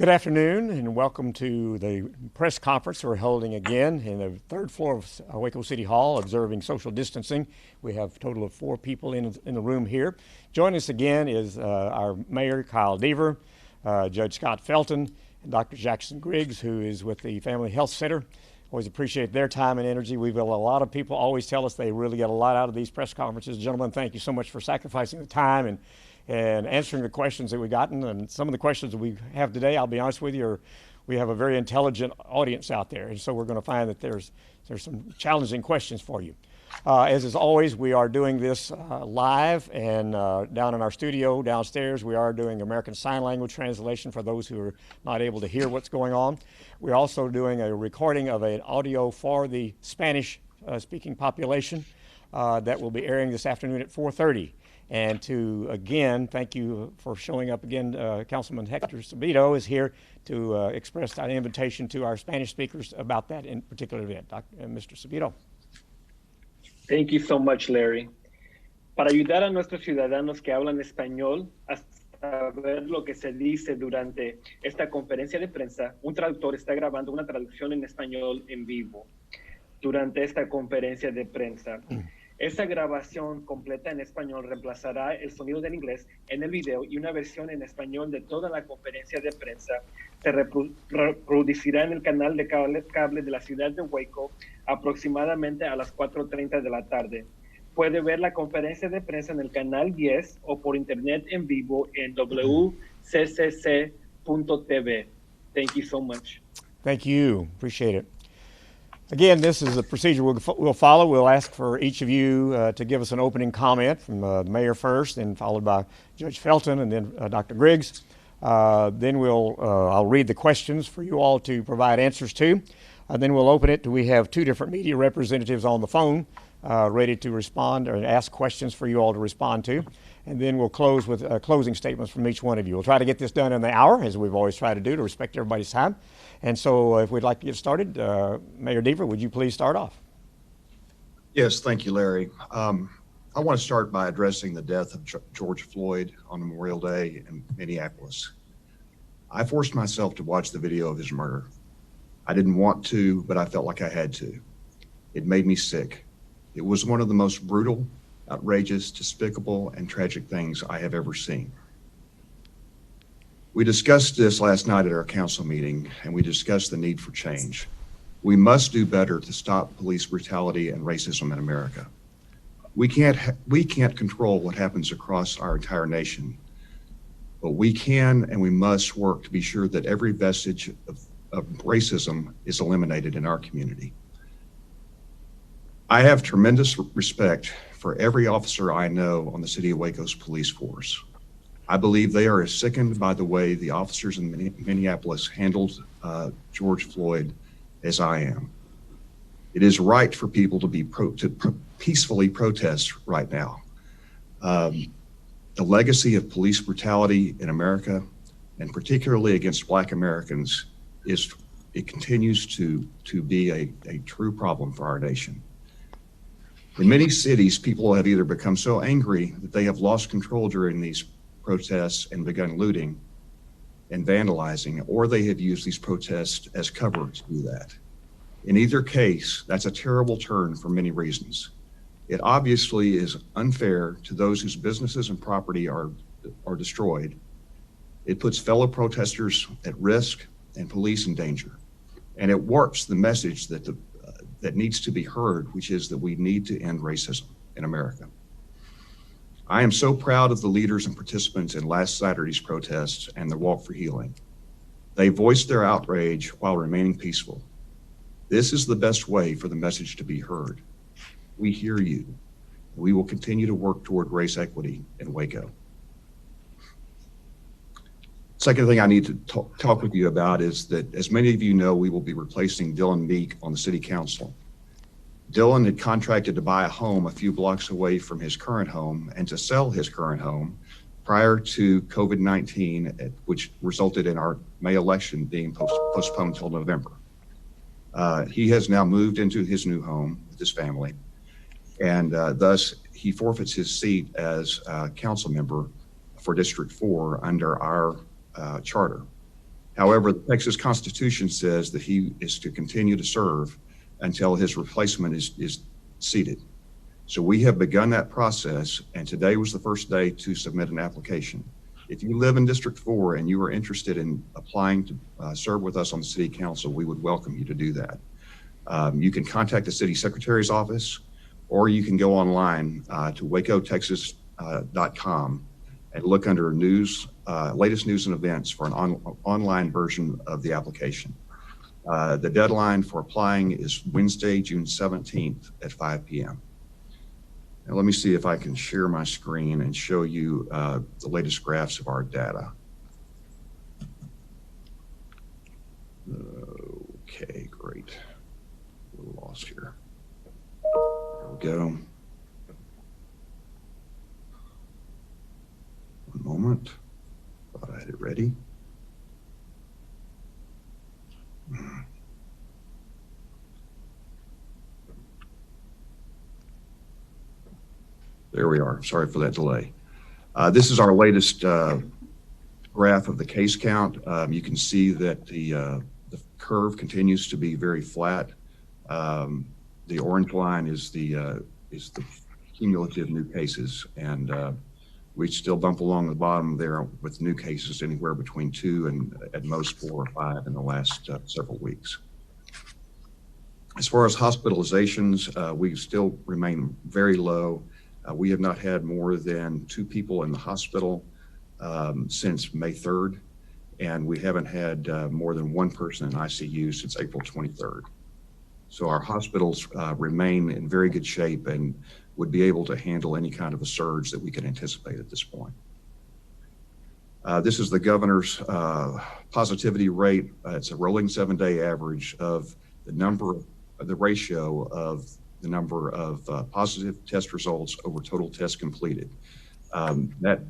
Good afternoon and welcome to the press conference we're holding again in the third floor of Waco City Hall, observing social distancing. We have a total of 4 people in the room here. Joining us again is our Mayor, Kyle Deaver, Judge Scott Felton, and Dr. Jackson Griggs, who is with the Family Health Center. Always appreciate their time and energy. We've got a lot of people always tell us they really get a lot out of these press conferences. Gentlemen, thank you so much for sacrificing the time and answering the questions that we've gotten. And some of the questions that we have today, I'll be honest with you, we have a very intelligent audience out there. And so we're going to find that there's some challenging questions for you. As is always, we are doing this live and down in our studio downstairs. We are doing American Sign Language translation for those who are not able to hear what's going on. We're also doing a recording of an audio for the Spanish speaking population that will be airing this afternoon at 4:30. And to, again, thank you for showing up again. Councilman Hector Sabito is here to express an invitation to our Spanish speakers about that in particular event. Mr. Sabito. Thank you so much, Larry. Para ayudar a nuestros ciudadanos que hablan español a saber lo que se dice durante esta conferencia de prensa, un traductor está grabando una traducción en español en vivo durante esta conferencia de prensa. Esa grabación completa en español reemplazará el sonido del inglés en el video y una versión en español de toda la conferencia de prensa se reproducirá en el canal de cable de la ciudad de Waco aproximadamente a las 4:30 de la tarde. Puede ver la conferencia de prensa en el canal 10 o por internet en vivo en wccc.tv. Thank you so much. Thank you. Appreciate it. Again, this is the procedure we'll follow. We'll ask for each of you to give us an opening comment from the mayor first, then followed by Judge Felton and then Dr. Griggs. Then I'll read the questions for you all to provide answers to. Then we'll open it. We have 2 different media representatives on the phone ready to respond or ask questions for you all to respond to. And then we'll close with closing statements from each one of you. We'll try to get this done in the hour, as we've always tried to do, to respect everybody's time. And so if we'd like to get started, Mayor Deaver, would you please start off? Yes, thank you, Larry. I want to start by addressing the death of George Floyd on Memorial Day in Minneapolis. I forced myself to watch the video of his murder. I didn't want to, but I felt like I had to. It made me sick. It was one of the most brutal, outrageous, despicable, and tragic things I have ever seen. We discussed this last night at our council meeting, and we discussed the need for change. We must do better to stop police brutality and racism in America. We can't control what happens across our entire nation, but we can and we must work to be sure that every vestige of racism is eliminated in our community. I have tremendous respect for every officer I know on the City of Waco's police force. I believe they are as sickened by the way the officers in Minneapolis handled George Floyd as I am. It is right for people to peacefully protest right now. The legacy of police brutality in America, and particularly against Black Americans, it continues to be a true problem for our nation. In many cities, people have either become so angry that they have lost control during these protests and begun looting and vandalizing, or they have used these protests as cover to do that. In either case, that's a terrible turn for many reasons. It obviously is unfair to those whose businesses and property are destroyed. It puts fellow protesters at risk and police in danger. And it warps the message that needs to be heard, which is that we need to end racism in America. I am so proud of the leaders and participants in last Saturday's protests and the Walk for Healing. They voiced their outrage while remaining peaceful. This is the best way for the message to be heard. We hear you. We will continue to work toward race equity in Waco. Second thing I need to talk with you about is that, as many of you know, we will be replacing Dillon Meek on the City Council. Dillon had contracted to buy a home a few blocks away from his current home and to sell his current home prior to COVID-19, which resulted in our May election being postponed until November. He has now moved into his new home with his family, and thus he forfeits his seat as a council member for District 4 under our charter. However, the Texas Constitution says that he is to continue to serve until his replacement is seated. So we have begun that process, and today was the first day to submit an application. If you live in District 4 and you are interested in applying to serve with us on the City Council, we would welcome you to do that. You can contact the City Secretary's office, or you can go online to wacotexas.com and look under news, latest news and events for an online version of the application. The deadline for applying is Wednesday, June 17th at 5 p.m. Now, let me see if I can share my screen and show you the latest graphs of our data. Okay, great. A little lost here. There we go. One moment. Thought I had it ready. There we are. Sorry for that delay. This is our latest graph of the case count. You can see that the curve continues to be very flat. The orange line is the cumulative new cases, and we still bump along the bottom there with new cases anywhere between 2 and at most 4 or 5 in the last several weeks. As far as hospitalizations, we still remain very low. We have not had more than 2 people in the hospital since May 3rd, and we haven't had more than 1 person in ICU since April 23rd. So our hospitals remain in very good shape and would be able to handle any kind of a surge that we can anticipate at this point. This is the governor's positivity rate. It's a rolling 7-day average of the ratio of the number of positive test results over total tests completed. That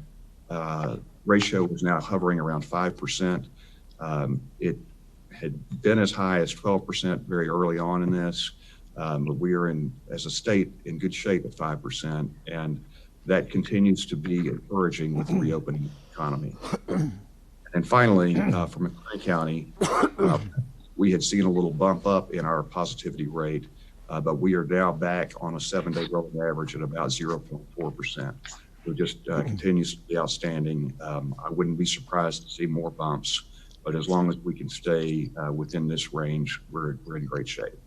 ratio is now hovering around 5%. It had been as high as 12% very early on in this, but we are as a state, in good shape at 5%, and that continues to be encouraging with the reopening economy. And finally, for McClain County, we had seen a little bump up in our positivity rate, but we are now back on a 7-day rolling average at about 0.4%. It just continues to be outstanding. I wouldn't be surprised to see more bumps, but as long as we can stay within this range, we're in great shape.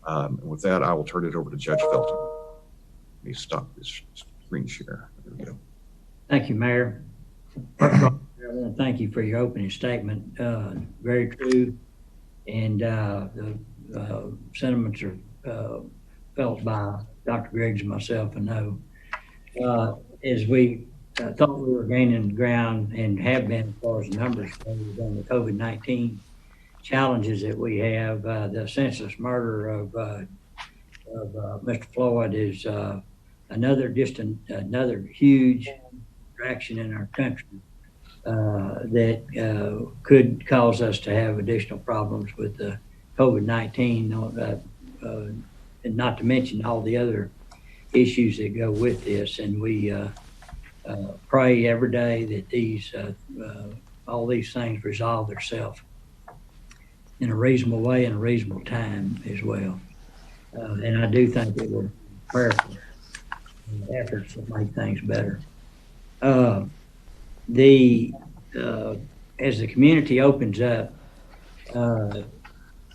And with that, I will turn it over to Judge Felton. Let me stop this screen share. There we go. Thank you, Mayor. First of all, I want to thank you for your opening statement. Very true, and the sentiments are felt by Dr. Griggs and myself, and know. As we thought we were gaining ground and have been as far as numbers on the COVID-19 challenges that we have, the senseless murder of Mr. Floyd is another huge distraction in our country that could cause us to have additional problems with the COVID-19, and not to mention all the other issues that go with this. And we pray every day that all these things resolve themselves in a reasonable way and a reasonable time as well. And I do think that we're prayerful efforts to make things better. As the community opens up,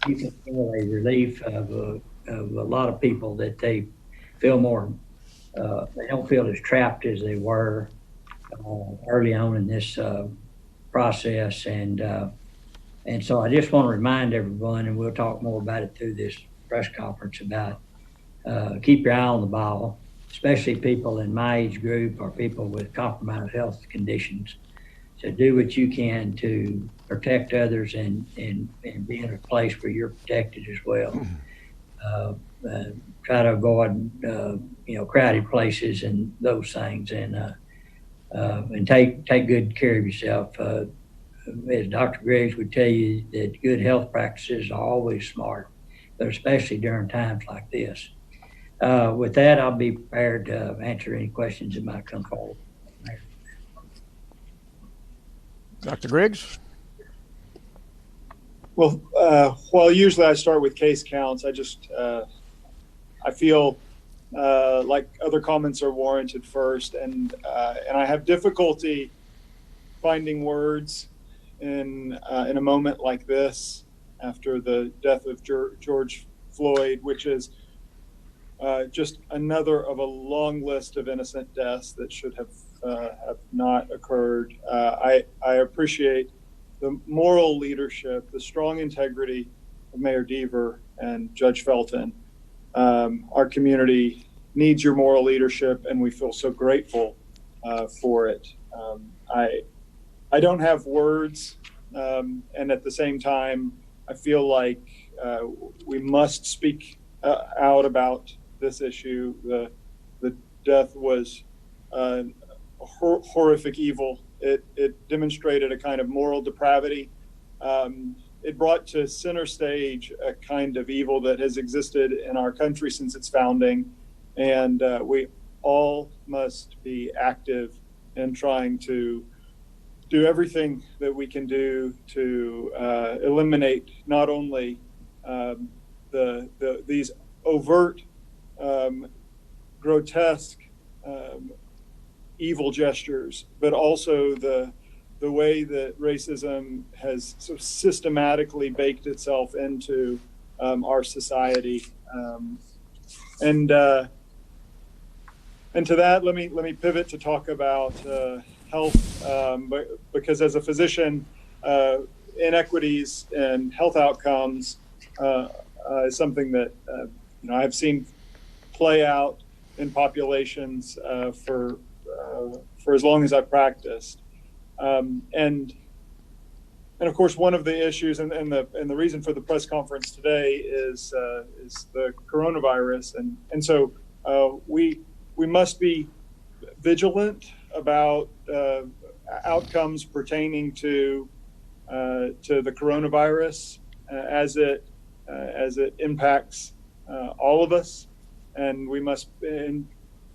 you can feel a relief of a lot of people that they feel more, they don't feel as trapped as they were early on in this process. And so I just want to remind everyone, and we'll talk more about it through this press conference, about keep your eye on the ball, especially people in my age group or people with compromised health conditions. So do what you can to protect others and be in a place where you're protected as well. Try to avoid crowded places and those things, and take good care of yourself. As Dr. Griggs would tell you, that good health practices are always smart, but especially during times like this. With that, I'll be prepared to answer any questions that might come forward. Dr. Griggs? While usually I start with case counts, I feel like other comments are warranted first, and I have difficulty finding words in a moment like this after the death of George Floyd, which is just another of a long list of innocent deaths that should have not occurred. I appreciate the moral leadership, the strong integrity of Mayor Deaver and Judge Felton. Our community needs your moral leadership, and we feel so grateful for it. I don't have words, and at the same time, I feel like we must speak out about this issue. The death was horrific evil. It demonstrated a kind of moral depravity. It brought to center stage a kind of evil that has existed in our country since its founding, and we all must be active in trying to do everything that we can do to eliminate not only these overt, grotesque, evil gestures, but also the way that racism has so systematically baked itself into our society. And to that, let me pivot to talk about health, because as a physician, inequities and health outcomes is something that I've seen play out in populations for as long as I've practiced, and of course, one of the issues and the reason for the press conference today is the coronavirus, and so we must be vigilant about outcomes pertaining to the coronavirus as it impacts all of us, and we must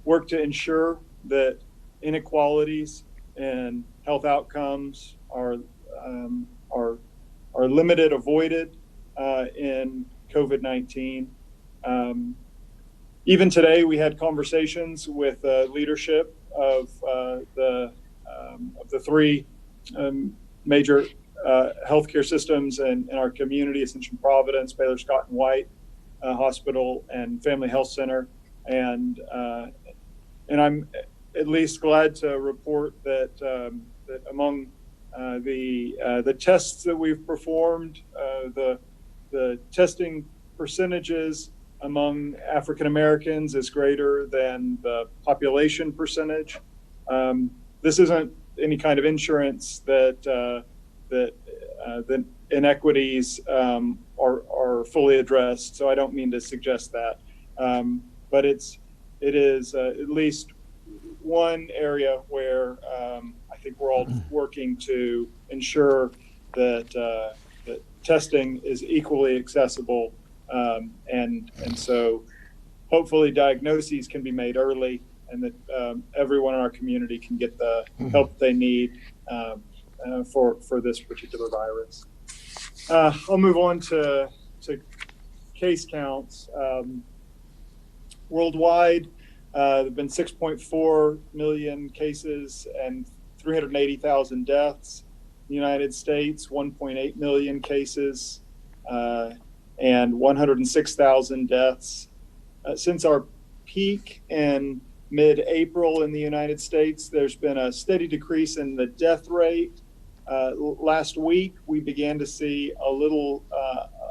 work to ensure that inequalities and health outcomes are limited, avoided in COVID-19. Even today, we had conversations with leadership of the three major healthcare systems in our community: Ascension Providence, Baylor Scott and White Hospital, and Family Health Center. And I'm at least glad to report that that among the tests that we've performed, the testing percentages among African Americans is greater than the population percentage. This isn't any kind of insurance that the inequities are fully addressed. So I don't mean to suggest that, but it is at least one area where I think we're all working to ensure that that testing is equally accessible, and so hopefully diagnoses can be made early, and that everyone in our community can get the help they need for this particular virus. I'll move on to case counts. Worldwide, there have been 6.4 million cases and 380,000 deaths. In the United States, 1.8 million cases and 106,000 deaths. Since our peak in mid-April in the United States, there's been a steady decrease in the death rate. Last week, we began to see a little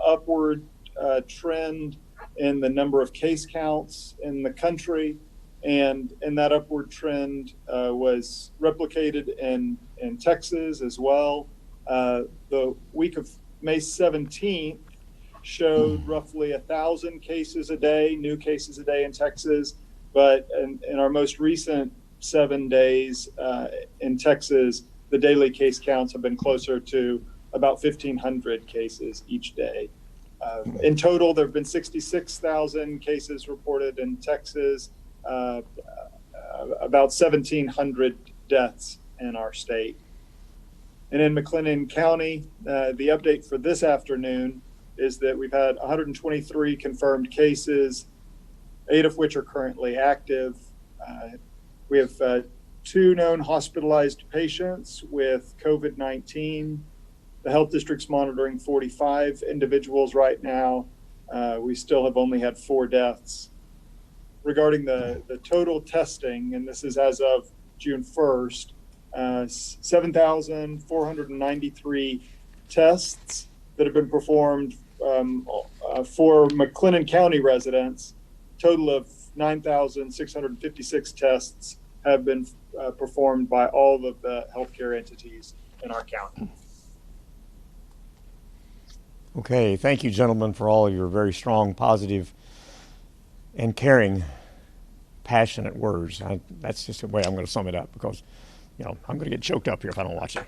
upward trend in the number of case counts in the country, and that upward trend was replicated in Texas as well. The week of May 17th showed roughly 1,000 cases a day, new cases a day in Texas, but in our most recent 7 days in Texas, the daily case counts have been closer to about 1,500 cases each day. In total, there have been 66,000 cases reported in Texas, about 1,700 deaths in our state. And in McLennan County, the update for this afternoon is that we've had 123 confirmed cases, 8 of which are currently active. We have 2 known hospitalized patients with COVID-19. The health district's monitoring 45 individuals right now. We still have only had 4 deaths. Regarding the total testing, and this is as of June 1st, 7,493 tests that have been performed for McLennan County residents. Total of 9,656 tests have been performed by all of the healthcare entities in our county. Okay, thank you, gentlemen, for all of your very strong, positive, and caring, passionate words. That's just the way I'm going to sum it up, because, you know, I'm going to get choked up here if I don't watch it.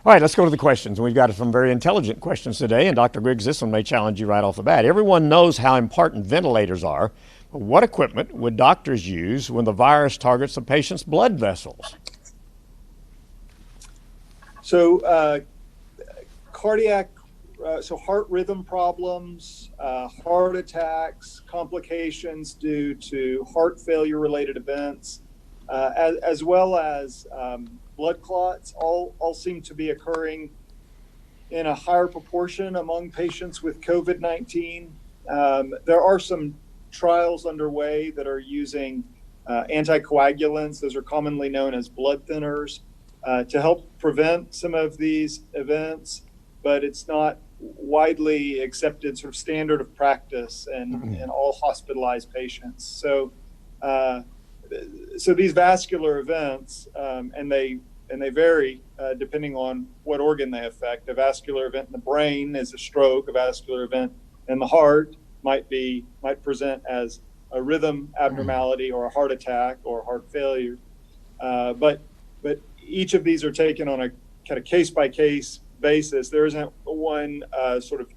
All right, let's go to the questions. We've got some very intelligent questions today, and Dr. Griggs, this one may challenge you right off the bat. Everyone knows how important ventilators are, but what equipment would doctors use when the virus targets a patient's blood vessels? So heart rhythm problems, heart attacks, complications due to heart failure related events, as well as blood clots, all seem to be occurring in a higher proportion among patients with COVID-19. There are some trials underway that are using anticoagulants. Those are commonly known as blood thinners to help prevent some of these events, but it's not widely accepted sort of standard of practice in all hospitalized patients. So these vascular events, and they vary depending on what organ they affect. A vascular event in the brain is a stroke. A vascular event in the heart might present as a rhythm abnormality or a heart attack or heart failure. But each of these are taken on a kind of case-by-case basis. There isn't one sort of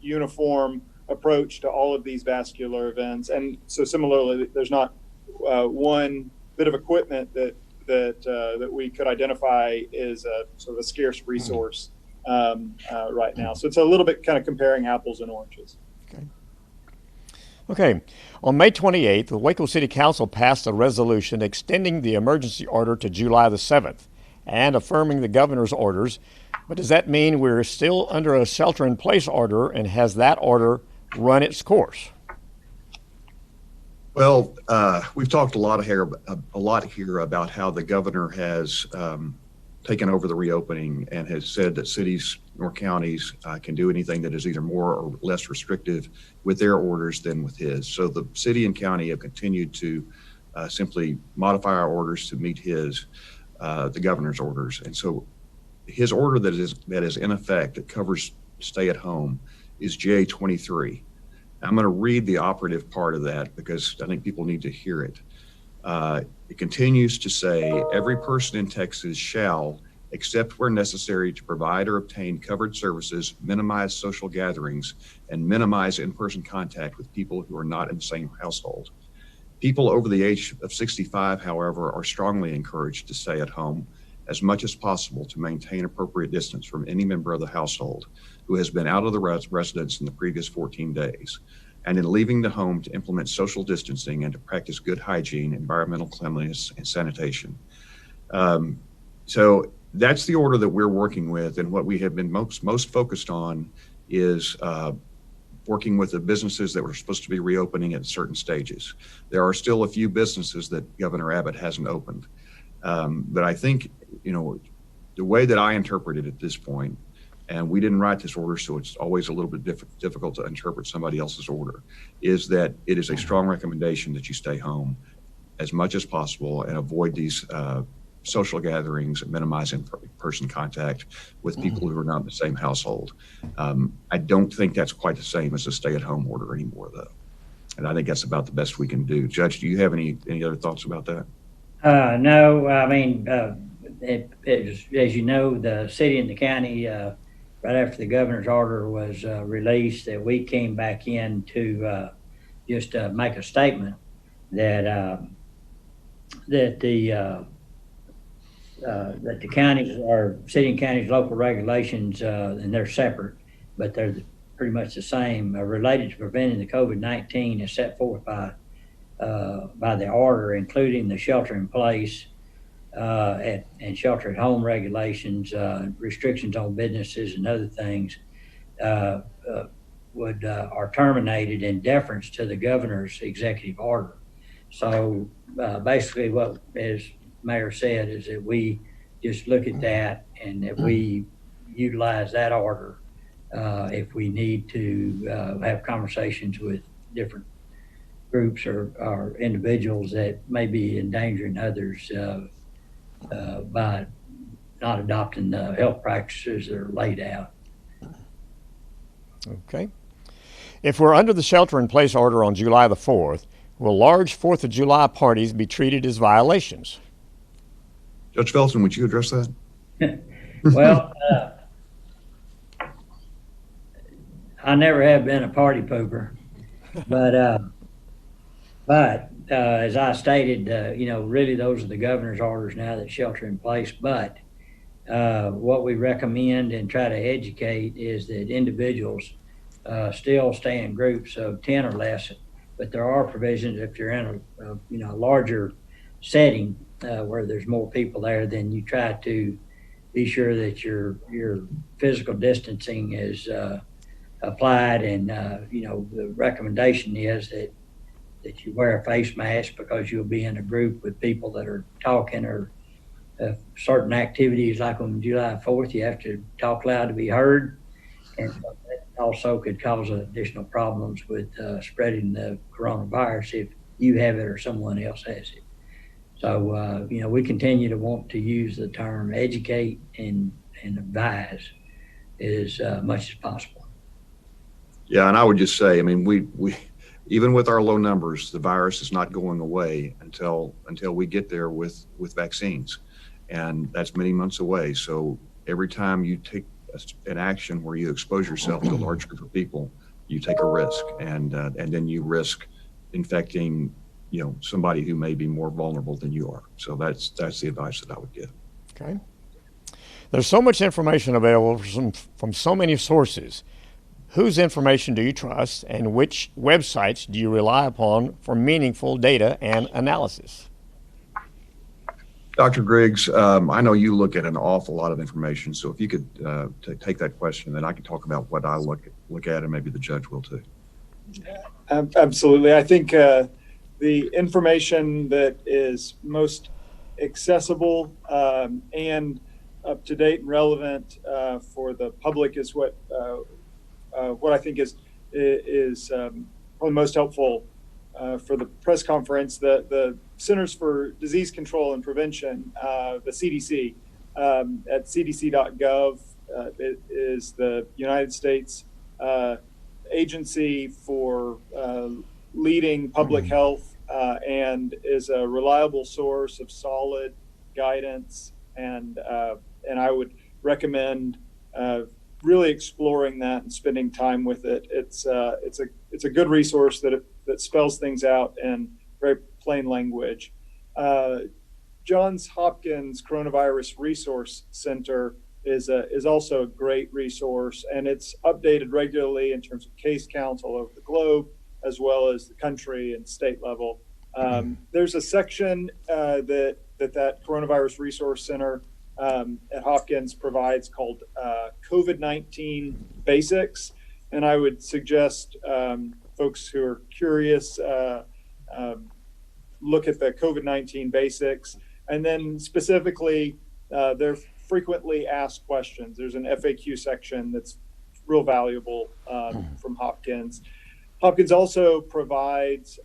uniform approach to all of these vascular events. And so similarly, there's not one bit of equipment that we could identify as a sort of a scarce resource right now. So it's a little bit kind of comparing apples and oranges. Okay. On May 28th, the Waco City Council passed a resolution extending the emergency order to July the 7th and affirming the governor's orders. But does that mean we're still under a shelter-in-place order, and has that order run its course? Well, we've talked a lot here about how the governor has taken over the reopening and has said that cities nor counties can do anything that is either more or less restrictive with their orders than with his. So the city and county have continued to simply modify our orders to meet the governor's orders. And so his order that is in effect that covers stay at home is J23. I'm going to read the operative part of that because I think people need to hear it. It continues to say, every person in Texas shall, except where necessary to provide or obtain covered services, minimize social gatherings, and minimize in-person contact with people who are not in the same household. People over the age of 65, however, are strongly encouraged to stay at home as much as possible to maintain appropriate distance from any member of the household who has been out of the residence in the previous 14 days, and in leaving the home to implement social distancing and to practice good hygiene, environmental cleanliness, and sanitation. So that's the order that we're working with, and what we have been most focused on is working with the businesses that were supposed to be reopening at certain stages. There are still a few businesses that Governor Abbott hasn't opened. But I think, the way that I interpret it at this point, and we didn't write this order, so it's always a little bit difficult to interpret somebody else's order, is that it is a strong recommendation that you stay home as much as possible and avoid these social gatherings and minimize in-person contact with people who are not in the same household. I don't think that's quite the same as a stay-at-home order anymore, though. And I think that's about the best we can do. Judge, do you have any other thoughts about that? No, I mean, as you know, the city and the county, right after the governor's order was released, that we came back in to just make a statement that the that the counties or city and counties local regulations, and they're separate, but they're pretty much the same, related to preventing the COVID-19 as set forth by the order, including the shelter in place and shelter at home regulations, restrictions on businesses and other things are terminated in deference to the governor's executive order. So basically what, as Mayor said, is that we just look at that and that we utilize that order if we need to have conversations with different groups or individuals that may be endangering others by not adopting the health practices that are laid out. Okay. If we're under the shelter-in-place order on July the 4th, will large 4th of July parties be treated as violations? Judge Felton, would you address that? Well, I never have been a party pooper, but as I stated, really those are the governor's orders now that shelter in place. But what we recommend and try to educate is that individuals still stay in groups of 10 or less, but there are provisions if you're in a larger setting where there's more people there, then you try to be sure that your physical distancing is applied, and the recommendation is that you wear a face mask because you'll be in a group with people that are talking, or certain activities like on July 4th, you have to talk loud to be heard. And so that also could cause additional problems with spreading the coronavirus if you have it or someone else has it. So, we continue to want to use the term educate and advise as much as possible. Yeah, and I would just say, I mean, we even with our low numbers, the virus is not going away until we get there with vaccines, and that's many months away. So every time you take an action where you expose yourself to a large group of people, you take a risk, and then you risk infecting somebody who may be more vulnerable than you are. So that's the advice that I would give. Okay. There's so much information available from so many sources. Whose information do you trust, and which websites do you rely upon for meaningful data and analysis? Dr. Griggs, I know you look at an awful lot of information, so if you could take that question, then I can talk about what I look at, and maybe the judge will too. Absolutely. I think the information that is most accessible and up to date and relevant for the public is what I think is probably most helpful for the press conference. The Centers for Disease Control and Prevention, the CDC, at cdc.gov, it is the United States agency for leading public health and is a reliable source of solid guidance, and I would recommend really exploring that and spending time with it. It's a good resource that spells things out in very plain language. Johns Hopkins Coronavirus Resource Center is also a great resource, and it's updated regularly in terms of case counts all over the globe, as well as the country and state level. There's a section that Coronavirus Resource Center at Hopkins provides called COVID-19 Basics, and I would suggest folks who are curious look at the COVID-19 Basics, and then specifically their frequently asked questions. There's an FAQ section that's real valuable from Hopkins. Hopkins also provides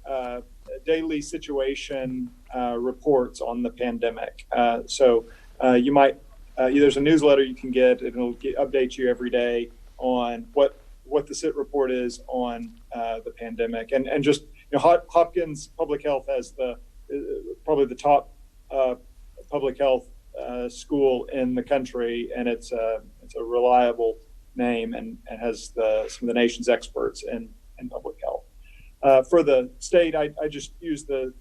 daily situation reports on the pandemic. So you might, there's a newsletter you can get, and it'll update you every day on what the SIT report is on the pandemic. And just, Hopkins Public Health has probably the top public health school in the country, and it's a reliable name and has some of the nation's experts in public health. For the state, I just use the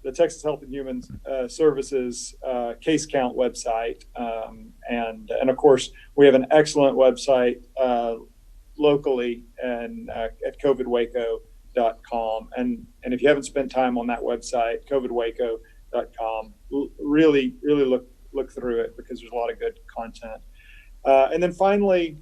the Texas Health and Human Services case count website. And of course, we have an excellent website locally and at covidwaco.com. And if you haven't spent time on that website, covidwaco.com, really look through it, because there's a lot of good content. And then finally,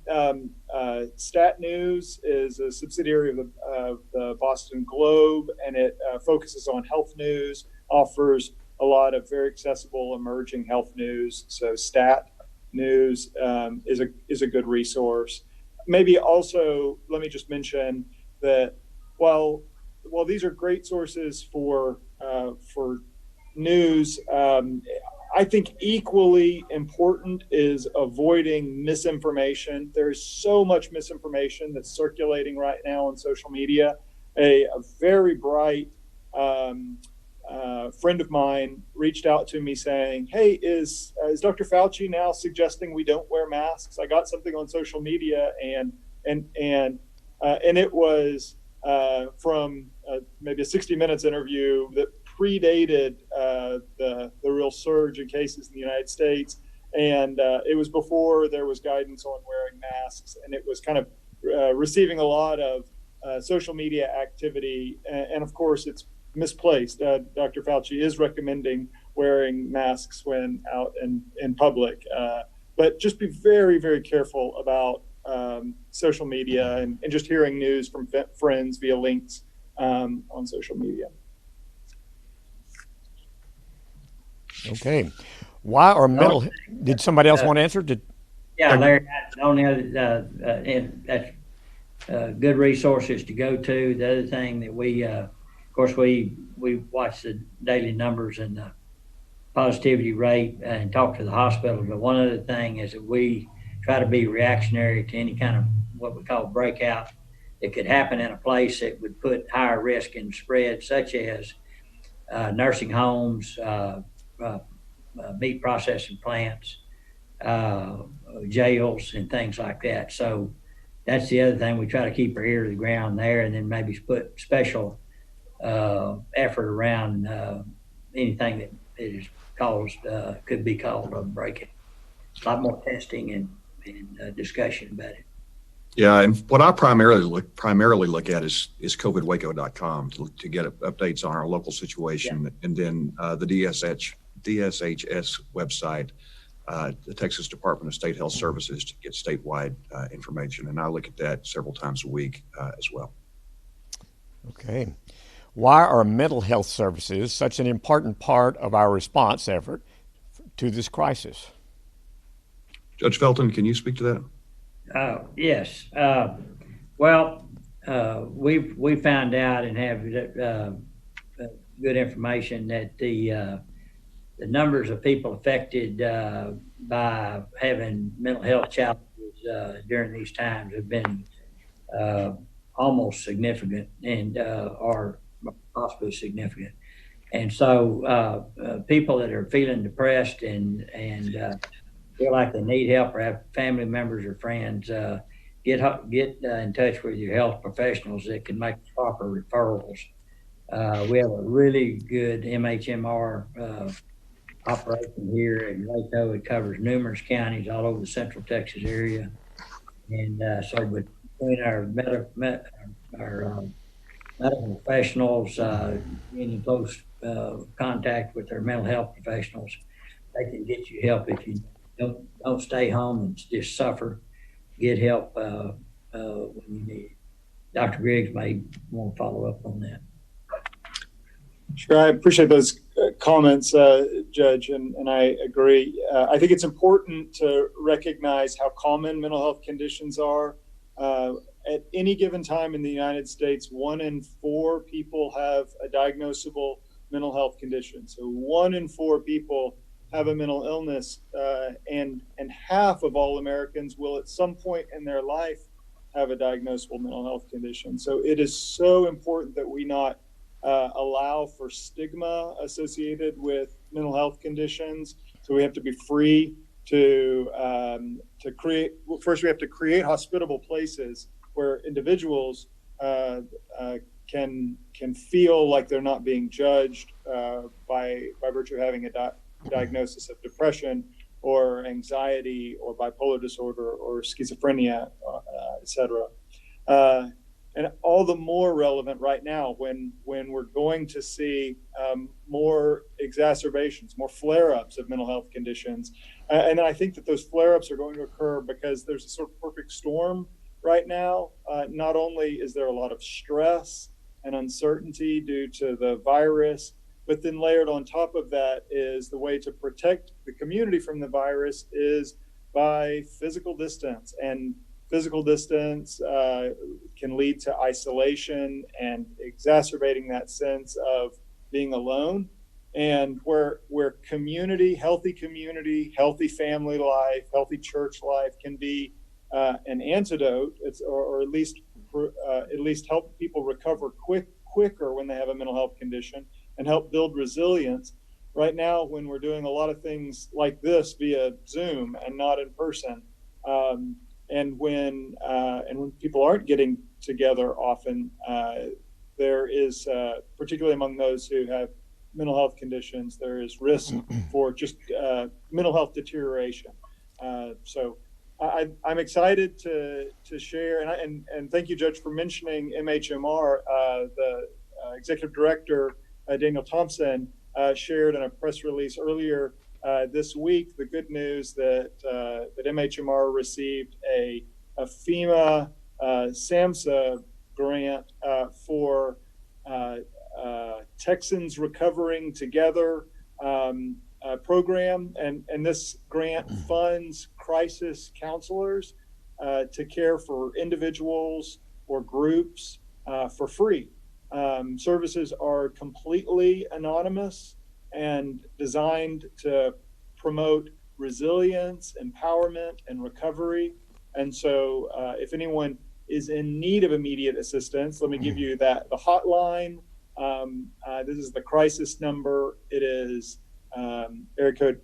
Stat News is a subsidiary of the Boston Globe, and it focuses on health news, offers a lot of very accessible emerging health news. So Stat News is a good resource. Maybe also, let me just mention that while these are great sources for news, I think equally important is avoiding misinformation. There's so much misinformation that's circulating right now on social media. A very bright friend of mine reached out to me saying, "Hey, is Dr. Fauci now suggesting we don't wear masks? I got something on social media, and it was from maybe a 60 Minutes interview that predated the real surge in cases in the United States, and it was before there was guidance on wearing masks, and it was kind of receiving a lot of social media activity, and of course it's misplaced. Dr. Fauci is recommending wearing masks when out in public, but just be very, very careful about social media and just hearing news from friends via links on social media." Okay. Why are mental? Did somebody else want to answer? Yeah, Larry, the only other, and that's good resources to go to. The other thing that we, of course, we watch the daily numbers and the positivity rate and talk to the hospital. But one other thing is that we try to be reactionary to any kind of what we call breakout that could happen in a place that would put higher risk in spread, such as nursing homes, meat processing plants, jails, and things like that. So that's the other thing. We try to keep our ear to the ground there, and then maybe put special effort around anything that is caused, could be called a break-in. A lot more testing and discussion about it. Yeah, and what I primarily look at is covidwaco.com to get updates on our local situation, yeah. And then the DSHS website, the Texas Department of State Health Services, to get statewide information, and I look at that several times a week as well. Okay. Why are mental health services such an important part of our response effort to this crisis? Judge Felton, can you speak to that? Yes. Well, we found out and have good information that the numbers of people affected by having mental health challenges during these times have been almost significant and are possibly significant. And so people that are feeling depressed and feel like they need help or have family members or friends, get in touch with your health professionals that can make proper referrals. We have a really good MHMR operation here in Waco. It covers numerous counties all over the Central Texas area, and so between our medical professionals, being in close contact with their mental health professionals, they can get you help if you don't stay home and just suffer. Get help when you need it. Dr. Griggs may want to follow up on that. Sure, I appreciate those comments, Judge, and I agree. I think it's important to recognize how common mental health conditions are. At any given time in the United States, 1 in 4 people have a diagnosable mental health condition. So 1 in 4 people have a mental illness, and half of all Americans will at some point in their life have a diagnosable mental health condition. So it is so important that we not allow for stigma associated with mental health conditions. So we have to be free to create. Well, first, we have to create hospitable places where individuals can feel like they're not being judged by virtue of having a diagnosis of depression or anxiety or bipolar disorder or schizophrenia, et cetera. And all the more relevant right now when we're going to see more exacerbations, more flare-ups of mental health conditions. And I think that those flare-ups are going to occur because there's a sort of perfect storm right now. Not only is there a lot of stress and uncertainty due to the virus, but then layered on top of that is the way to protect the community from the virus is by physical distance. And physical distance can lead to isolation and exacerbating that sense of being alone. And where community, healthy family life, healthy church life can be an antidote, or at least help people recover quicker when they have a mental health condition and help build resilience. Right now, when we're doing a lot of things like this via Zoom and not in person, and when people aren't getting together often, there is, particularly among those who have mental health conditions, there is risk for just mental health deterioration. So I'm excited to share, and thank you, Judge, for mentioning MHMR. The Executive Director, Daniel Thompson, shared in a press release earlier this week the good news that MHMR received a FEMA SAMHSA grant for Texans Recovering Together program, and this grant funds crisis counselors to care for individuals or groups for free. Services are completely anonymous and designed to promote resilience, empowerment, and recovery. And so if anyone is in need of immediate assistance, let me give you the hotline. This is the crisis number. It is area code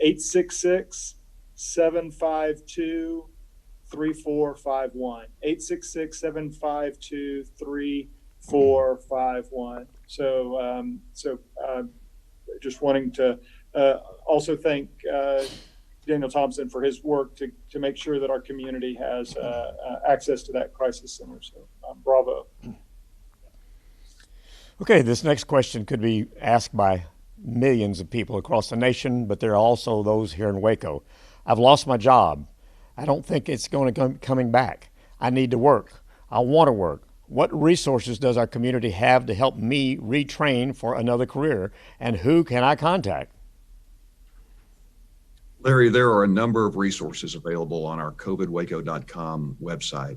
866-752-3451. 866-752-3451. So just wanting to also thank Daniel Thompson for his work to make sure that our community has access to that crisis center. So bravo. Okay, this next question could be asked by millions of people across the nation, but there are also those here in Waco. I've lost my job. I don't think it's going to come coming back. I need to work. I want to work. What resources does our community have to help me retrain for another career, and who can I contact? Larry, there are a number of resources available on our covidwaco.com website,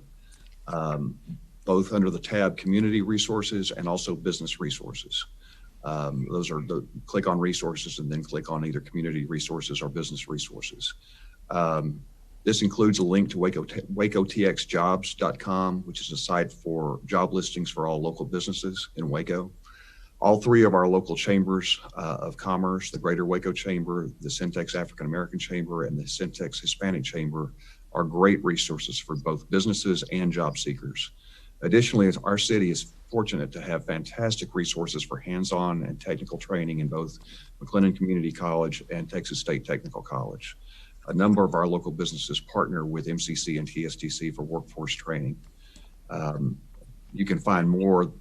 both under the tab Community Resources and also Business Resources. Those are click on Resources and then click on either Community Resources or Business Resources. This includes a link to wacotxjobs.com, which is a site for job listings for all local businesses in Waco. All three of our local chambers of commerce, the Greater Waco Chamber, the Syntex African American Chamber, and the Syntex Hispanic Chamber, are great resources for both businesses and job seekers. Additionally, our city is fortunate to have fantastic resources for hands-on and technical training in both McLennan Community College and Texas State Technical College. A number of our local businesses partner with MCC and TSTC for workforce training. You can find more.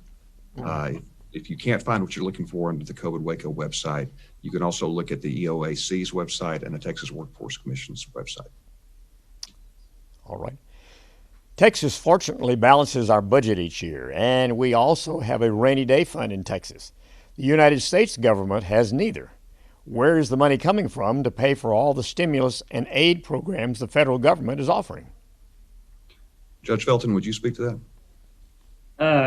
If you can't find what you're looking for under the COVID Waco website, you can also look at the EOAC's website and the Texas Workforce Commission's website. All right. Texas fortunately balances our budget each year, and we also have a rainy day fund in Texas. The United States government has neither. Where is the money coming from to pay for all the stimulus and aid programs the federal government is offering? Judge Felton, would you speak to that?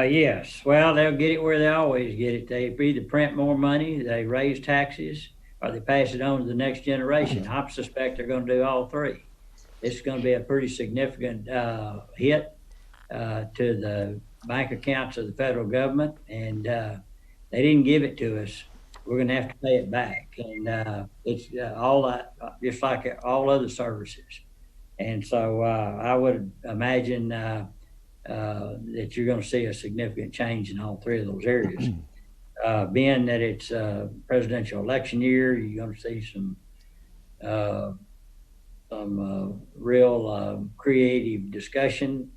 Yes. Well, they'll get it where they always get it. They either print more money, they raise taxes, or they pass it on to the next generation. I suspect they're going to do all three. It's going to be a pretty significant hit to the bank accounts of the federal government, and they didn't give it to us. We're going to have to pay it back, and it's all that, just like all other services. And so I would imagine that you're going to see a significant change in all three of those areas. Being that it's a presidential election year, you're going to see some real creative discussion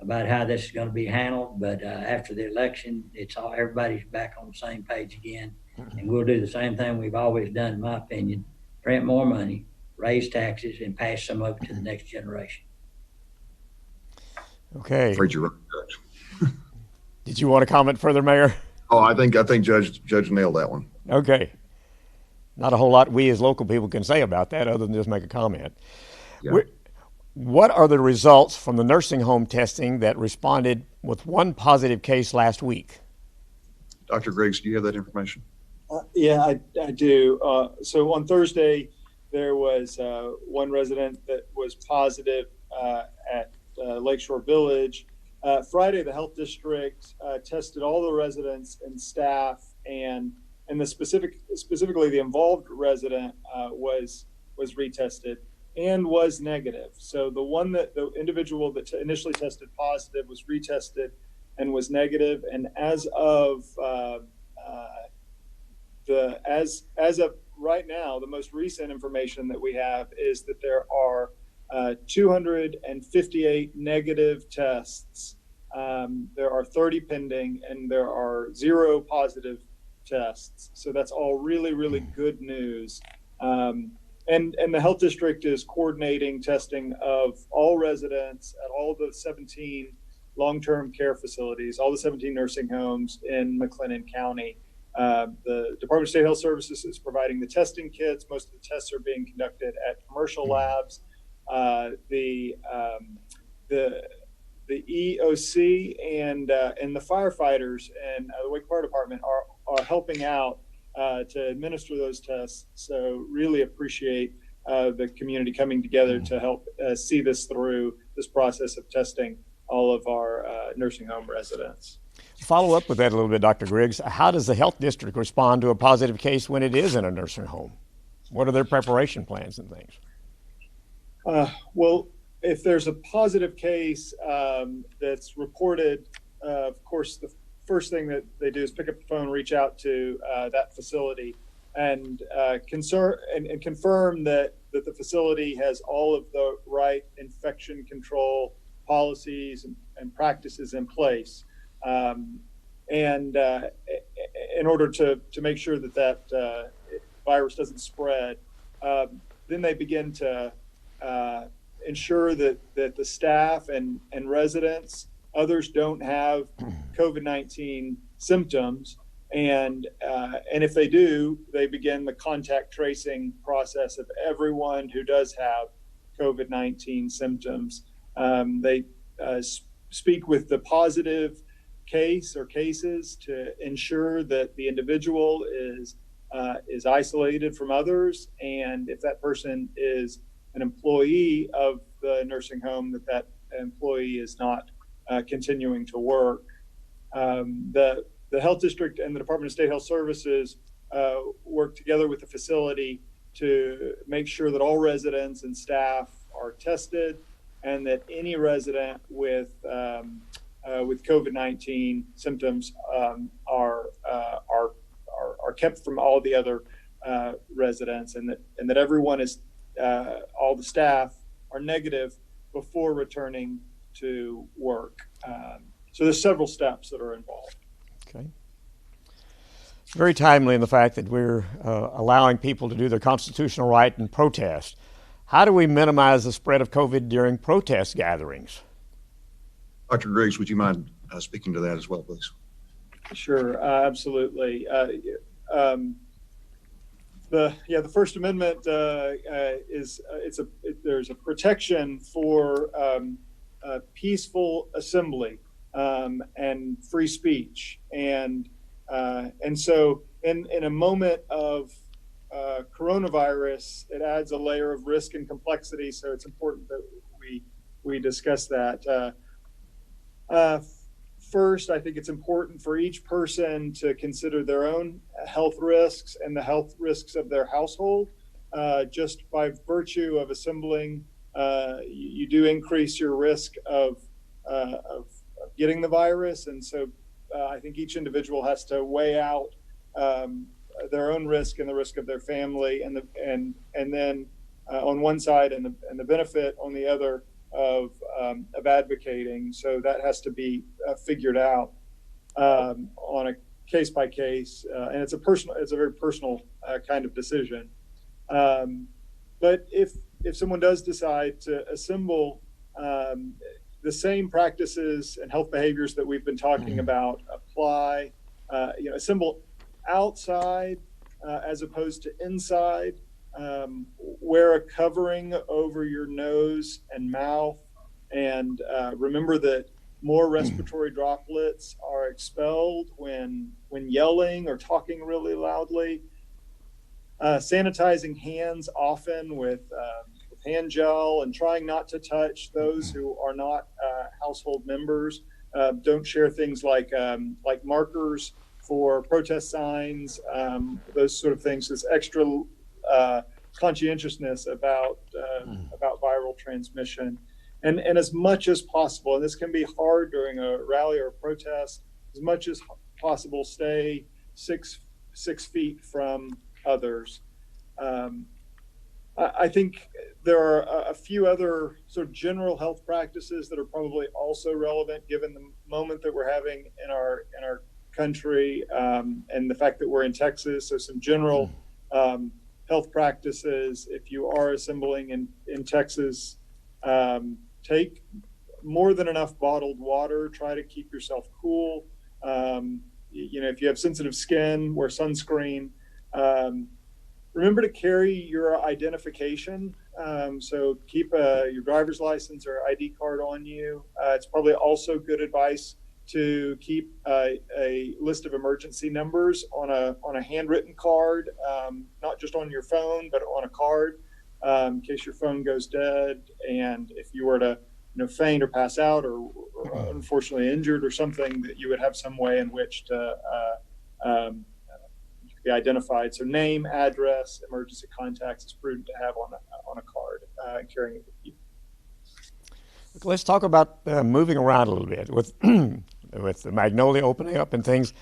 about how this is going to be handled. But after the election, everybody's back on the same page again, and we'll do the same thing we've always done, in my opinion: print more money, raise taxes, and pass some of it to the next generation. Okay. Afraid you're right, Judge. Did you want to comment further, Mayor? Oh, I think Judge nailed that one. Okay. Not a whole lot we as local people can say about that other than just make a comment. Yeah. What are the results from the nursing home testing that responded with one positive case last week? Dr. Griggs, do you have that information? Yeah, I do. So on Thursday, there was one resident that was positive at Lakeshore Village. Friday, the health district tested all the residents and staff, and specifically the involved resident was retested and was negative. So the individual that initially tested positive was retested and was negative. And as of right now, the most recent information that we have is that there are 258 negative tests. There are 30 pending, and there are 0 positive tests. So that's all really, really good news. And the health district is coordinating testing of all residents at all the 17 long-term care facilities, all the 17 nursing homes in McLennan County. The Department of State Health Services is providing the testing kits. Most of the tests are being conducted at commercial labs. The EOC and the firefighters and the Wake Fire Department are helping out to administer those tests. So really appreciate the community coming together to help see this through, this process of testing all of our nursing home residents. Follow up with that a little bit, Dr. Griggs. How does the health district respond to a positive case when it is in a nursing home? What are their preparation plans and things? Well, if there's a positive case that's reported, of course, the first thing that they do is pick up the phone, reach out to that facility, and confirm that the facility has all of the right infection control policies and practices in place. And in order to make sure that virus doesn't spread, then they begin to ensure that the staff and residents, others don't have COVID-19 symptoms. And if they do, they begin the contact tracing process of everyone who does have COVID-19 symptoms. They speak with the positive case or cases to ensure that the individual is isolated from others, and if that person is an employee of the nursing home, that employee is not continuing to work. The health district and the Department of State Health Services work together with the facility to make sure that all residents and staff are tested, and that any resident with COVID-19 symptoms are kept from all the other residents, and that everyone is all the staff are negative before returning to work. So there's several steps that are involved. Okay. Very timely in the fact that we're allowing people to do their constitutional right and protest. How do we minimize the spread of COVID during protest gatherings? Dr. Griggs, would you mind speaking to that as well, please? Sure, absolutely. The First Amendment there's a protection for peaceful assembly and free speech, and so in a moment of coronavirus, it adds a layer of risk and complexity. So it's important that we discuss that. First, I think it's important for each person to consider their own health risks and the health risks of their household. Just by virtue of assembling, you do increase your risk of of getting the virus. And so I think each individual has to weigh out their own risk and the risk of their family, and then on one side, and the benefit on the other of advocating. So that has to be figured out on a case by case, and it's a very personal kind of decision. But if someone does decide to assemble, the same practices and health behaviors that we've been talking about apply. Assemble outside as opposed to inside. Wear a covering over your nose and mouth, and remember that more respiratory droplets are expelled when yelling or talking really loudly. Sanitizing hands often with hand gel, and trying not to touch those who are not household members. Don't share things like markers for protest signs, those sort of things. There's extra conscientiousness about viral transmission, and as much as possible, and this can be hard during a rally or a protest, as much as possible, stay 6 feet from others. I think there are a few other sort of general health practices that are probably also relevant given the moment that we're having in our country, and the fact that we're in Texas. So some general health practices. If you are assembling in Texas, take more than enough bottled water. Try to keep yourself cool. If you have sensitive skin, wear sunscreen. Remember to carry your identification. So keep your driver's license or ID card on you. It's probably also good advice to keep a list of emergency numbers on a handwritten card, not just on your phone, but on a card, in case your phone goes dead. And if you were to faint or pass out, or unfortunately injured or something, that you would have some way in which to be identified. So name, address, emergency contacts is prudent to have on a card, and carrying it with you. Let's talk about moving around a little bit with with the Magnolia opening up and things.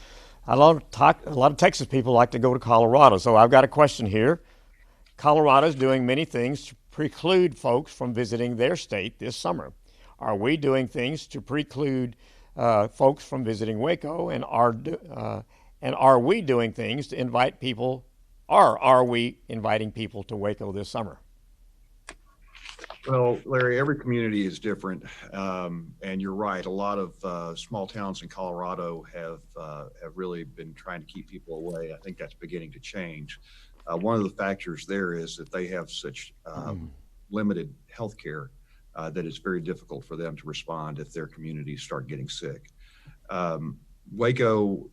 A lot of Texas people like to go to Colorado. So I've got a question here. Colorado is doing many things to preclude folks from visiting their state this summer. Are we doing things to preclude folks from visiting Waco, and are we doing things to invite people, or are we inviting people to Waco this summer? Well, Larry, every community is different, and you're right. A lot of small towns in Colorado have really been trying to keep people away. I think that's beginning to change. One of the factors there is that they have such limited health care that it's very difficult for them to respond if their communities start getting sick. Waco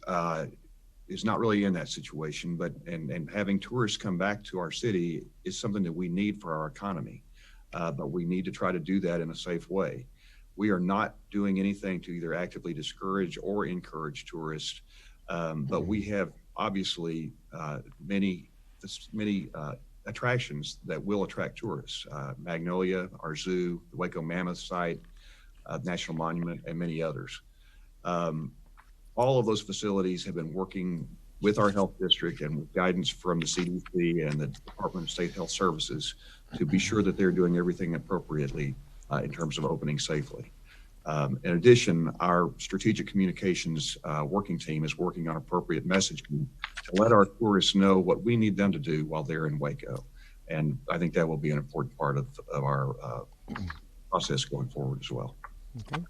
is not really in that situation, but and having tourists come back to our city is something that we need for our economy. But we need to try to do that in a safe way. We are not doing anything to either actively discourage or encourage tourists, but we have obviously many attractions that will attract tourists. Magnolia, our zoo, the Waco Mammoth site, National Monument, and many others. All of those facilities have been working with our health district and with guidance from the CDC and the Department of State Health Services to be sure that they're doing everything appropriately in terms of opening safely. In addition, our strategic communications working team is working on appropriate messaging to let our tourists know what we need them to do while they're in Waco. And I think that will be an important part of our process going forward as well. Okay.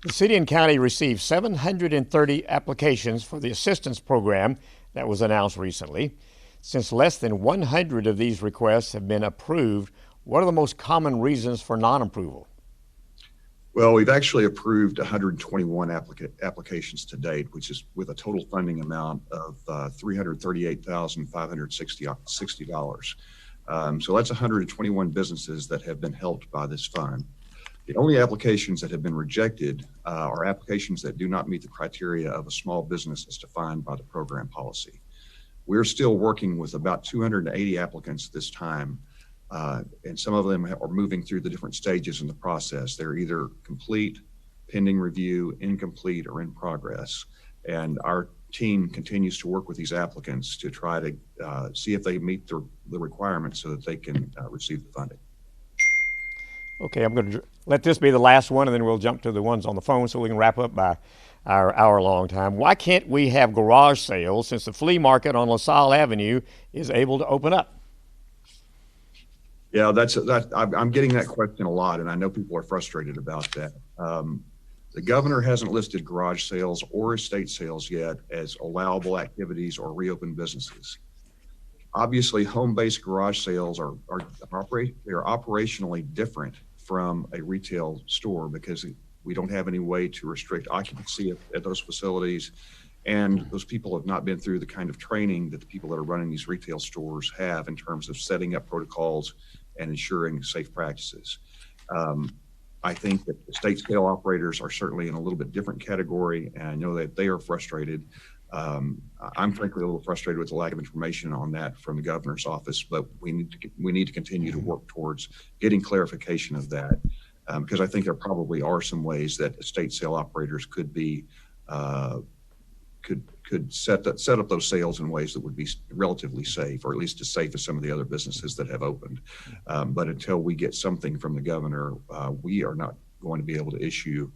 The city and county received 730 applications for the assistance program that was announced recently. Since less than 100 of these requests have been approved, what are the most common reasons for non-approval? Well, we've actually approved 121 applications to date, which is with a total funding amount of $338,560. So that's 121 businesses that have been helped by this fund. The only applications that have been rejected are applications that do not meet the criteria of a small business as defined by the program policy. We're still working with about 280 applicants this time, and some of them are moving through the different stages in the process. They're either complete pending review, incomplete, or in progress. And our team continues to work with these applicants to try to see if they meet the requirements so that they can receive the funding. Okay, I'm going to let this be the last one, and then we'll jump to the ones on the phone so we can wrap up by our hour-long time. Why can't we have garage sales since the flea market on LaSalle Avenue is able to open up? Yeah, I'm getting that question a lot, and I know people are frustrated about that. The governor hasn't listed garage sales or estate sales yet as allowable activities or reopened businesses. Obviously, home-based garage sales are operationally different from a retail store because we don't have any way to restrict occupancy at those facilities, and those people have not been through the kind of training that the people that are running these retail stores have in terms of setting up protocols and ensuring safe practices. I think that the estate sale operators are certainly in a little bit different category, and I know that they are frustrated. I'm frankly a little frustrated with the lack of information on that from the governor's office, but we need to continue to work towards getting clarification of that, because I think there probably are some ways that estate sale operators could be could set up those sales in ways that would be relatively safe, or at least as safe as some of the other businesses that have opened. But until we get something from the governor, we are not going to be able to issue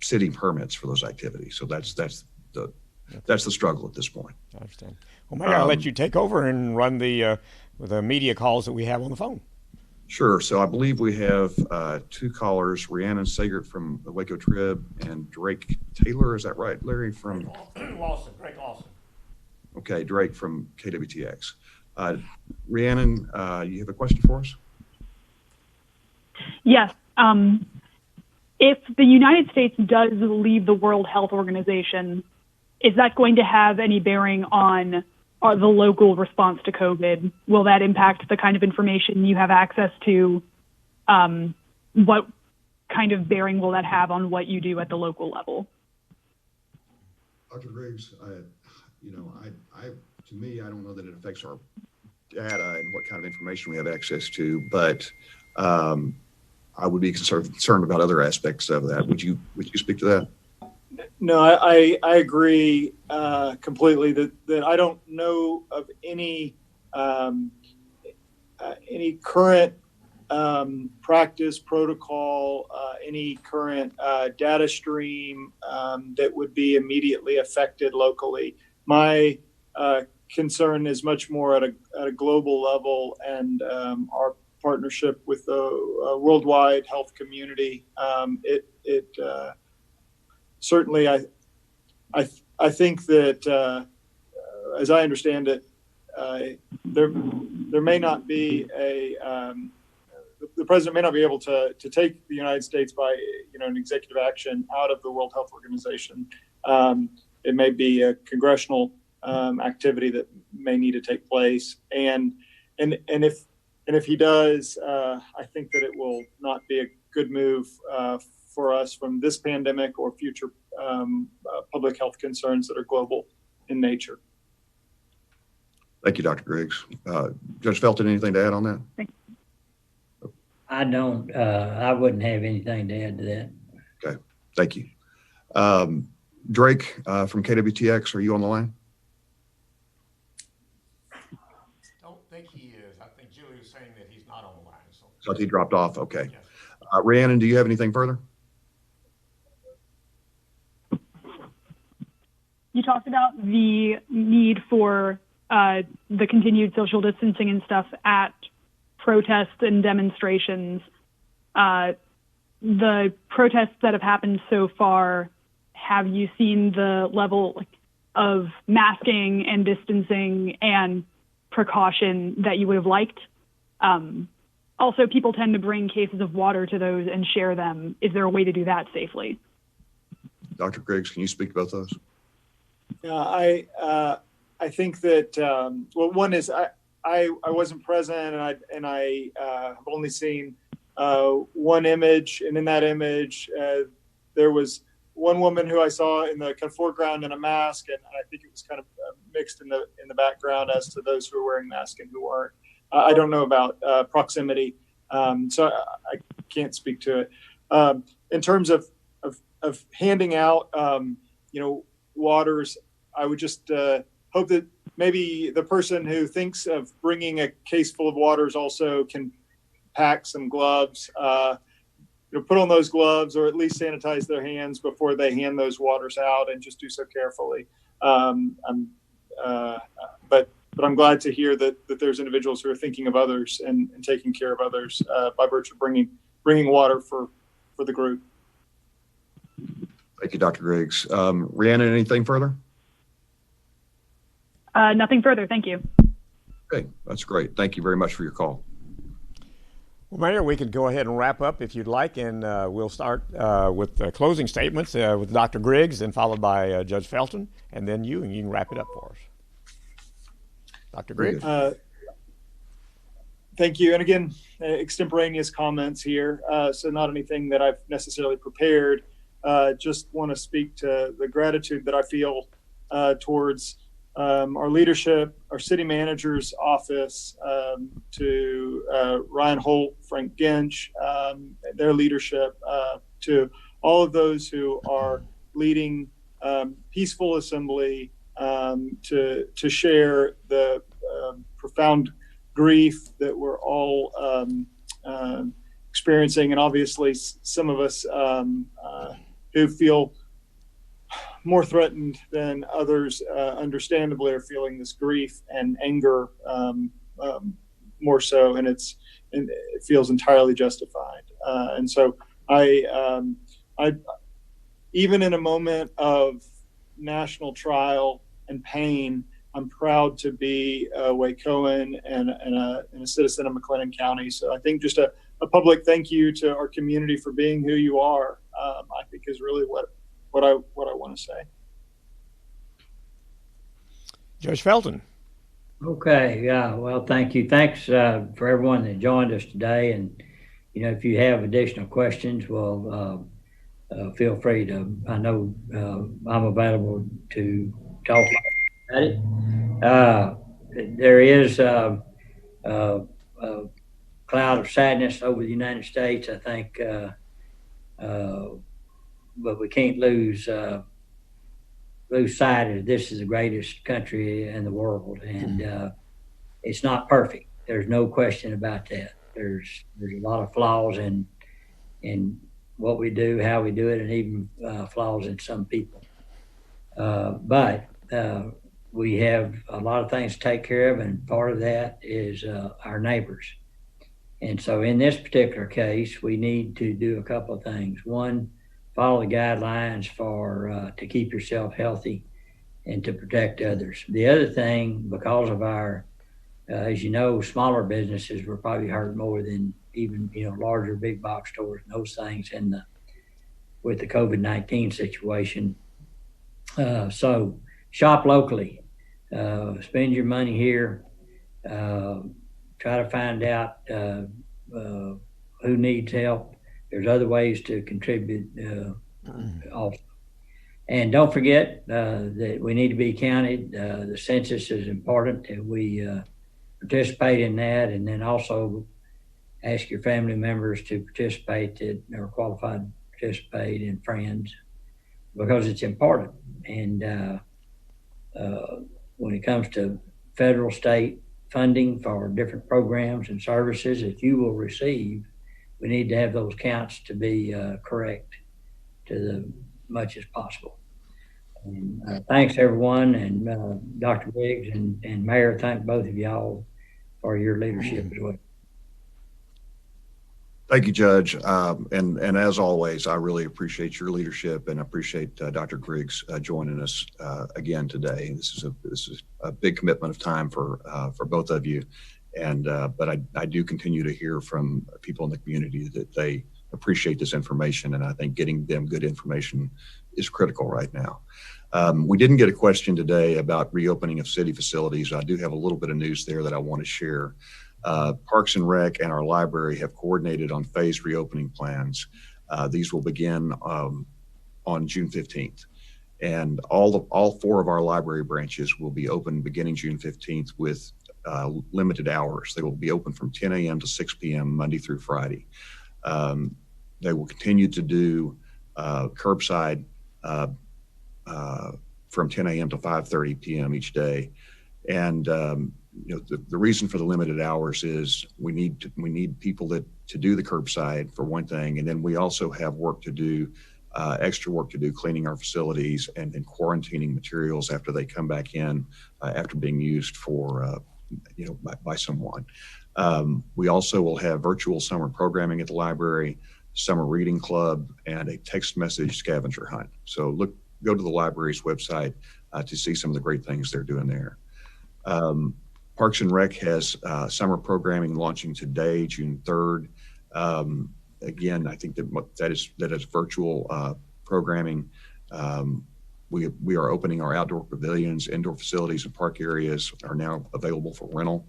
city permits for those activities. So that's the struggle at this point. I understand. Well, Mayor, I'll let you take over and run the media calls that we have on the phone. Sure. So I believe we have two callers, Rhiannon Sagert from the Waco Trib and Drake Taylor. Is that right, Larry? From Drake Lawson. Okay, Drake from KWTX. Rhiannon, you have a question for us? Yes. If the United States does leave the World Health Organization, is that going to have any bearing on the local response to COVID? Will that impact the kind of information you have access to? What kind of bearing will that have on what you do at the local level? Dr. Griggs, to me, I don't know that it affects our data and what kind of information we have access to, but I would be concerned about other aspects of that. Would you speak to that? No, I agree completely that I don't know of any current practice protocol, any current data stream that would be immediately affected locally. My concern is much more at a global level, and our partnership with the worldwide health community. Certainly, I think that as I understand it, there may not be the president may not be able to take the United States by an executive action out of the World Health Organization. It may be a congressional activity that may need to take place, and if he does, I think that it will not be a good move for us from this pandemic or future public health concerns that are global in nature. Thank you, Dr. Griggs. Judge Felton, anything to add on that? I don't. I wouldn't have anything to add to that. Okay, thank you. Drake from KWTX, are you on the line? Don't think he is. I think Julie is saying that he's not on the line. So he dropped off. Okay. Yes. Rhiannon, do you have anything further? You talked about the need for the continued social distancing and stuff at protests and demonstrations. The protests that have happened so far, have you seen the level of masking and distancing and precaution that you would have liked? Also, people tend to bring cases of water to those and share them. Is there a way to do that safely? Dr. Griggs, can you speak to both those? I think that well, one is I wasn't present, and I have only seen one image, and in that image there was one woman who I saw in the kind of foreground in a mask, and I think it was kind of mixed in the background as to those who were wearing masks and who weren't. I don't know about proximity, so I can't speak to it. in terms of handing out, waters, I would just hope that maybe the person who thinks of bringing a case full of waters also can pack some gloves, put on those gloves, or at least sanitize their hands before they hand those waters out, and just do so carefully. But I'm glad to hear that there's individuals who are thinking of others and taking care of others by virtue of bringing water for the group. Thank you, Dr. Griggs. Rhiannon, anything further? Nothing further. Thank you. Okay, that's great. Thank you very much for your call. Well, Mayor, we can go ahead and wrap up if you'd like, and we'll start with closing statements with Dr. Griggs, and followed by Judge Felton, and then you can wrap it up for us. Dr. Griggs. Thank you. And again, extemporaneous comments here, so not anything that I've necessarily prepared. Just want to speak to the gratitude that I feel towards our leadership, our city manager's office, to Ryan Holt, Frank Ginch, their leadership, to all of those who are leading peaceful assembly, to share the profound grief that we're all experiencing, and obviously some of us who feel more threatened than others, understandably, are feeling this grief and anger more so, and it feels entirely justified. And so I even in a moment of national trial and pain, I'm proud to be a Wacoan and a citizen of McLennan County. So I think just a public thank you to our community for being who you are, I think is really what I want to say. Judge Felton. Okay. Yeah. Well, thank you. Thanks for everyone that joined us today. And, if you have additional questions, well, feel free to, I know I'm available to talk about it. There is a cloud of sadness over the United States, I think, but we can't lose sight of this is the greatest country in the world, and it's not perfect. There's no question about that. There's a lot of flaws in what we do, how we do it, and even flaws in some people. But we have a lot of things to take care of, and part of that is our neighbors. And so in this particular case, we need to do a couple of things. One, follow the guidelines to keep yourself healthy and to protect others. The other thing, because of our, as you know, smaller businesses were probably hurt more than even, larger big box stores and those things with the COVID-19 situation. So shop locally, spend your money here, try to find out who needs help. There's other ways to contribute also. And don't forget that we need to be counted. The census is important, and we participate in that. And then also ask your family members to participate that are qualified to participate, and friends, because it's important. And when it comes to federal, state funding for different programs and services that you will receive, we need to have those counts to be correct to the much as possible. And, thanks everyone, and Dr. Griggs and Mayor, thank both of y'all for your leadership as well. Thank you, Judge. And as always, I really appreciate your leadership, and appreciate Dr. Griggs joining us again today. This is a big commitment of time for both of you. And but I do continue to hear from people in the community that they appreciate this information, and I think getting them good information is critical right now. We didn't get a question today about reopening of city facilities. I do have a little bit of news there that I want to share. Parks and Rec and our library have coordinated on phased reopening plans. These will begin on June 15th. And all four of our library branches will be open beginning June 15th with limited hours. They will be open from 10 a.m. to 6 p.m. Monday through Friday. They will continue to do curbside from 10 a.m. to 5:30 p.m. each day. And the reason for the limited hours is we need people to do the curbside for one thing, and then we also have work to do, extra work to do, cleaning our facilities and then quarantining materials after they come back in after being used for by someone. We also will have virtual summer programming at the library, summer reading club, and a text message scavenger hunt. So go to the library's website to see some of the great things they're doing there. Parks and Rec has summer programming launching today, June 3rd. Again, I think that is virtual programming. We are opening our outdoor pavilions, indoor facilities, and park areas are now available for rental.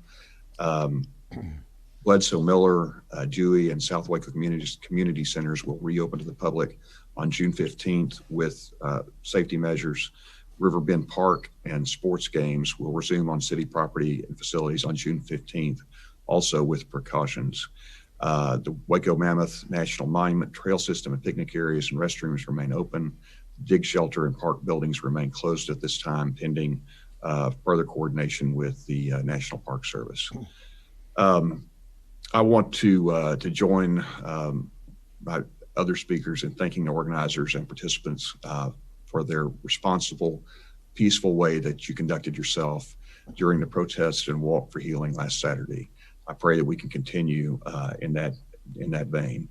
Bledsoe Miller, Dewey, and South Waco community centers will reopen to the public on June 15th with safety measures. Riverbend Park and sports games will resume on city property and facilities on June 15th, also with precautions. The Waco Mammoth National Monument trail system and picnic areas and restrooms remain open. Dig shelter and park buildings remain closed at this time, pending further coordination with the National Park Service. I want to join my other speakers in thanking the organizers and participants for their responsible, peaceful way that you conducted yourself during the protest and walk for healing last Saturday. I pray that we can continue in that vein.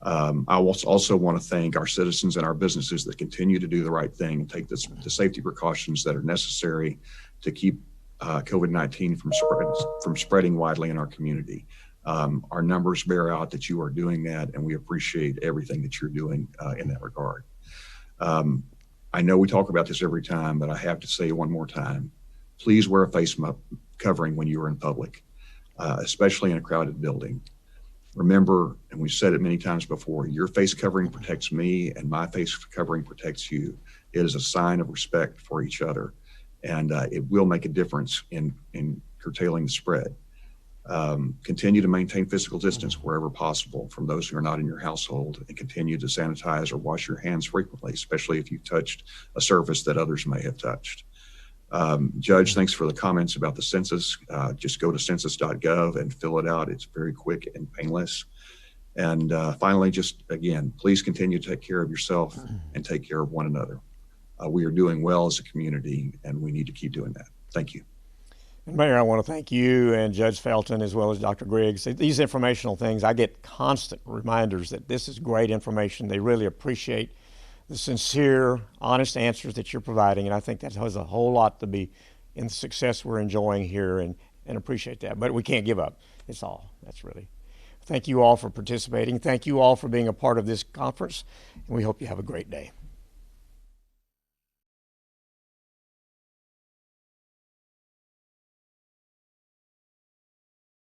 I also want to thank our citizens and our businesses that continue to do the right thing and take the safety precautions that are necessary to keep COVID-19 from spreading widely in our community. Our numbers bear out that you are doing that, and we appreciate everything that you're doing in that regard. I know we talk about this every time, but I have to say one more time, please wear a face covering when you are in public, especially in a crowded building. Remember, and we've said it many times before, your face covering protects me and my face covering protects you. It is a sign of respect for each other, and it will make a difference in curtailing the spread. Continue to maintain physical distance wherever possible from those who are not in your household, and continue to sanitize or wash your hands frequently, especially if you've touched a surface that others may have touched. Judge, thanks for the comments about the census. Just go to census.gov and fill it out. It's very quick and painless. And finally, just again, please continue to take care of yourself and take care of one another. We are doing well as a community, and we need to keep doing that. Thank you. And Mayor, I want to thank you and Judge Felton as well as Dr. Griggs. These informational things, I get constant reminders that this is great information. They really appreciate the sincere, honest answers that you're providing, and I think that has a whole lot to be in the success we're enjoying here, and appreciate that. But we can't give up. It's all. That's really. Thank you all for participating. Thank you all for being a part of this conference, and we hope you have a great day.